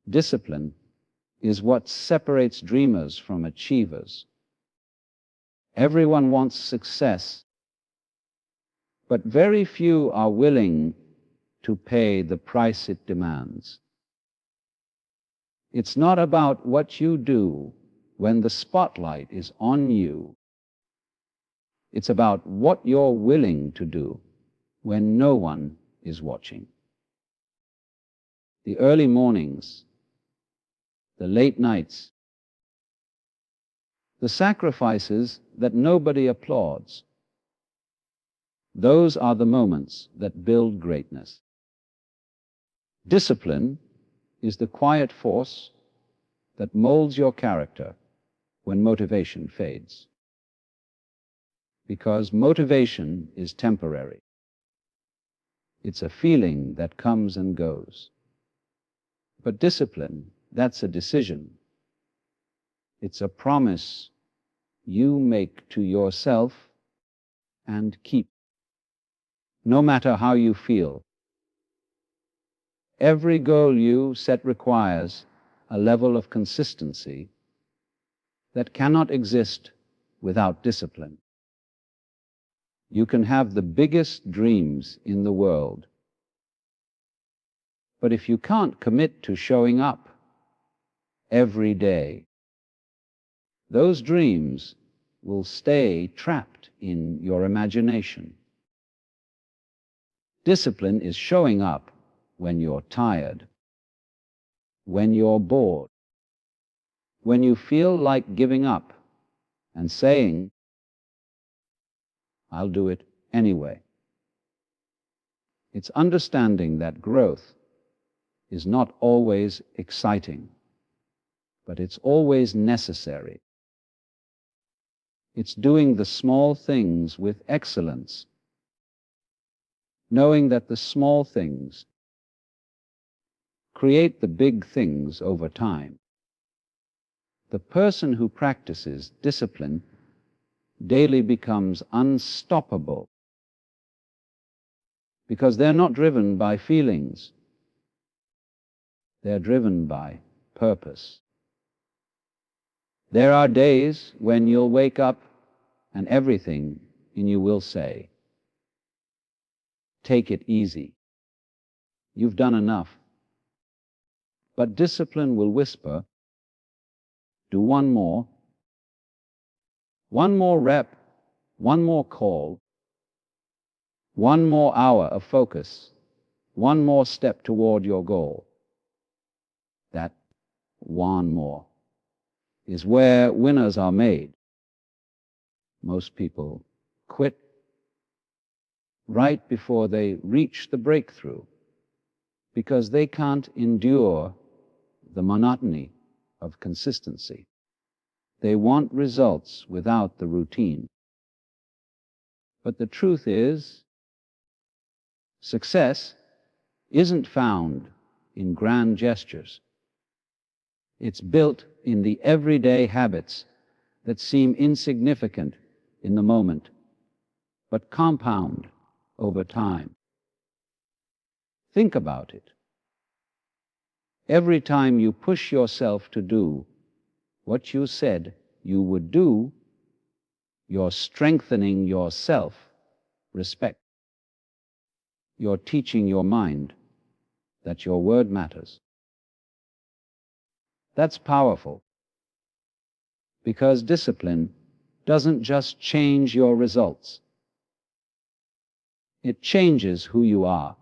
Discipline is what separates dreamers from achievers. Everyone wants success, but very few are willing to pay the price it demands. It's not about what you do when the spotlight is on you. It's about what you're willing to do when no one is watching. The early mornings, the late nights, the sacrifices that nobody applauds, those are the moments that build greatness. Discipline is the quiet force that molds your character when motivation fades. Because motivation is temporary. It's a feeling that comes and goes. But discipline, that's a decision. It's a promise you make to yourself and keep, no matter how you feel. Every goal you set requires a level of consistency that cannot exist without discipline. You can have the biggest dreams in the world, but if you can't commit to showing up every day, those dreams will stay trapped in your imagination. Discipline is showing up when you're tired, when you're bored, when you feel like giving up and saying, "I'll do it anyway." It's understanding that growth is not always exciting, but it's always necessary. It's doing the small things with excellence, knowing that the small things create the big things over time. The person who practices discipline daily becomes unstoppable because they're not driven by feelings. They're driven by purpose. There are days when you'll wake up and everything in you will say, "Take it easy. You've done enough." But discipline will whisper, "Do one more rep, one more call, one more hour of focus, one more step toward your goal." That one more is where winners are made. Most people quit right before they reach the breakthrough because they can't endure the monotony of consistency. They want results without the routine. But the truth is, success isn't found in grand gestures. It's built in the everyday habits that seem insignificant in the moment, but compound over time. Think about it. Every time you push yourself to do what you said you would do, you're strengthening your self-respect. You're teaching your mind that your word matters. That's powerful, because discipline doesn't just change your results. It changes who you are.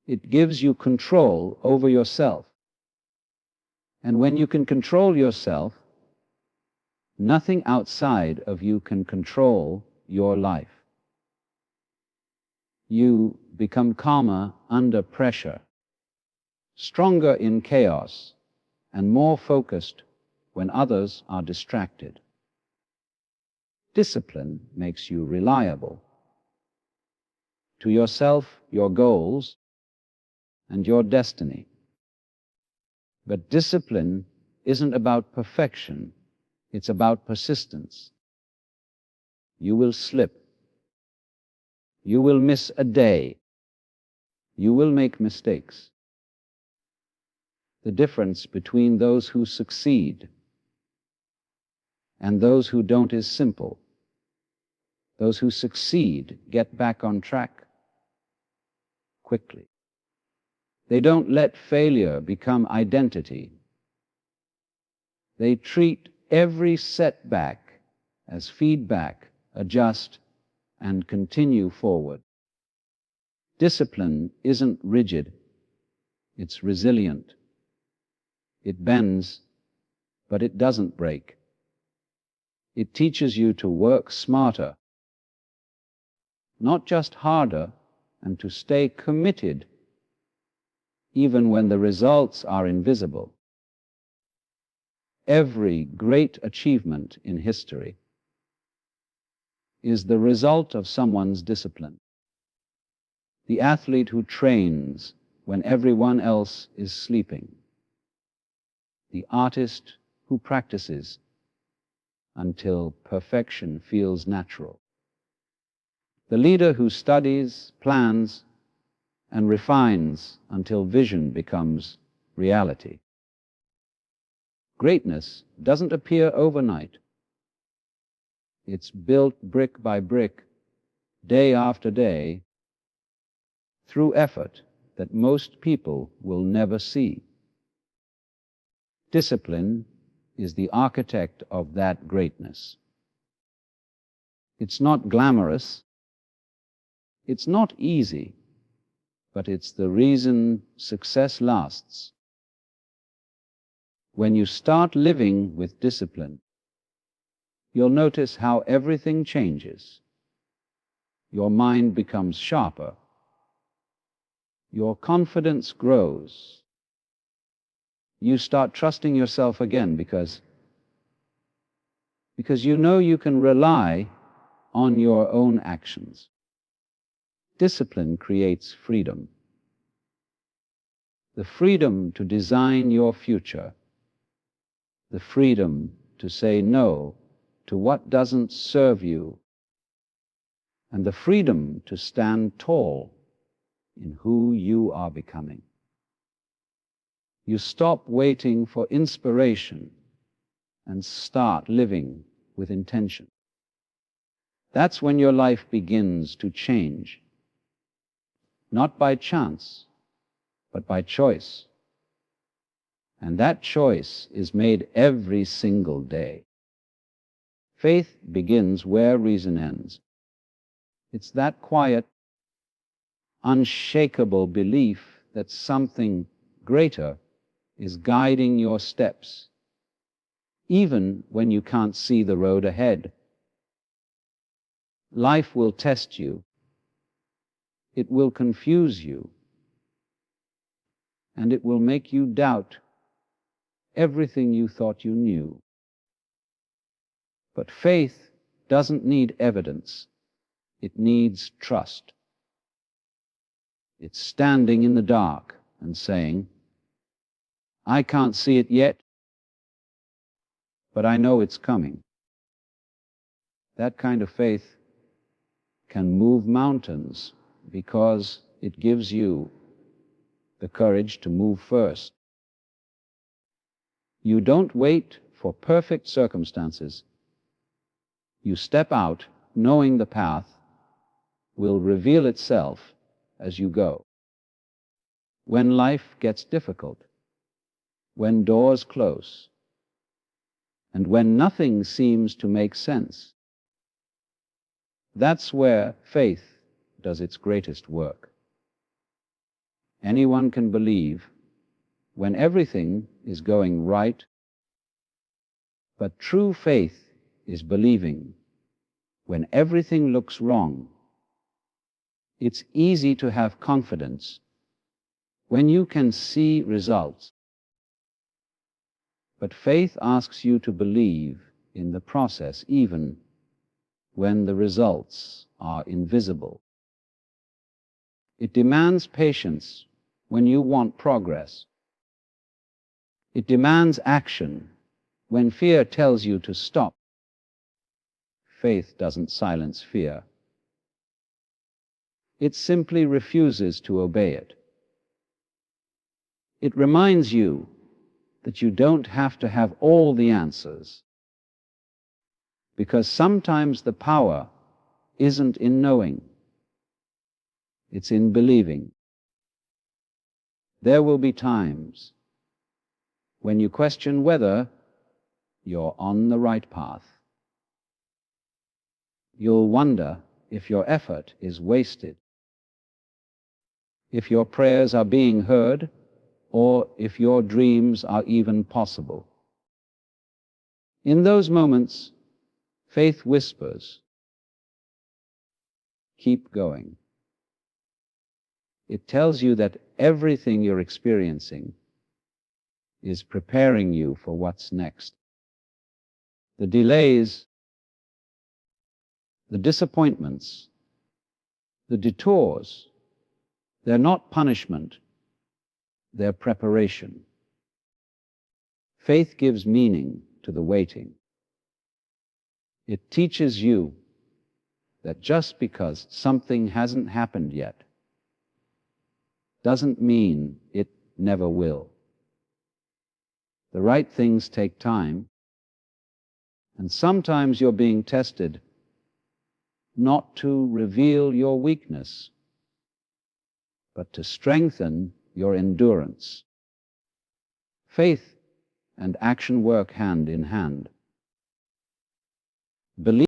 It gives you control over yourself. And when you can control yourself, nothing outside of you can control your life. You become calmer under pressure, stronger in chaos, and more focused when others are distracted. Discipline makes you reliable to yourself, your goals, and your destiny. But discipline isn't about perfection, it's about persistence. You will slip. You will miss a day. You will make mistakes. the difference between those who succeed and those who don't is simple. Those who succeed get back on track quickly. They don't let failure become identity. They treat every setback as feedback, adjust, and continue forward. Discipline isn't rigid, it's resilient. It bends, but it doesn't break. It teaches you to work smarter, not just harder, and to stay committed even when the results are invisible. Every great achievement in history is the result of someone's discipline. The athlete who trains when everyone else is sleeping. The artist who practices until perfection feels natural. The leader who studies, plans, and refines until vision becomes reality. Greatness doesn't appear overnight. It's built brick by brick, day after day, through effort that most people will never see. Discipline is the architect of that greatness. It's not glamorous, it's not easy, but it's the reason success lasts. When you start living with discipline, you'll notice how everything changes. Your mind becomes sharper. Your confidence grows. You start trusting yourself again because you know you can rely on your own actions. Discipline creates freedom. The freedom to design your future. The freedom to say no to what doesn't serve you. And the freedom to stand tall in who you are becoming. You stop waiting for inspiration and start living with intention. That's when your life begins to change. Not by chance, but by choice. And that choice is made every single day. Faith begins where reason ends. It's that quiet, unshakable belief that something greater is guiding your steps, even when you can't see the road ahead. Life will test you. It will confuse you. And it will make you doubt everything you thought you knew. But faith doesn't need evidence. It needs trust. It's standing in the dark and saying, I can't see it yet, but I know it's coming. That kind of faith can move mountains because it gives you the courage to move first. You don't wait for perfect circumstances. You step out knowing the path will reveal itself as you go. When life gets difficult, when doors close, and when nothing seems to make sense, that's where faith does its greatest work. Anyone can believe when everything is going right, but true faith is believing when everything looks wrong. It's easy to have confidence when you can see results. But faith asks you to believe in the process even when the results are invisible. It demands patience when you want progress. It demands action when fear tells you to stop. Faith doesn't silence fear. It simply refuses to obey it. It reminds you that you don't have to have all the answers, because sometimes the power isn't in knowing, it's in believing. There will be times when you question whether you're on the right path. You'll wonder if your effort is wasted, if your prayers are being heard, or if your dreams are even possible. In those moments, faith whispers, keep going. It tells you that everything you're experiencing is preparing you for what's next. The delays, the disappointments, the detours, they're not punishment, they're preparation. Faith gives meaning to the waiting. It teaches you that just because something hasn't happened yet doesn't mean it never will. The right things take time, and sometimes you're being tested not to reveal your weakness, but to strengthen your endurance. Faith and action work hand in hand. Believe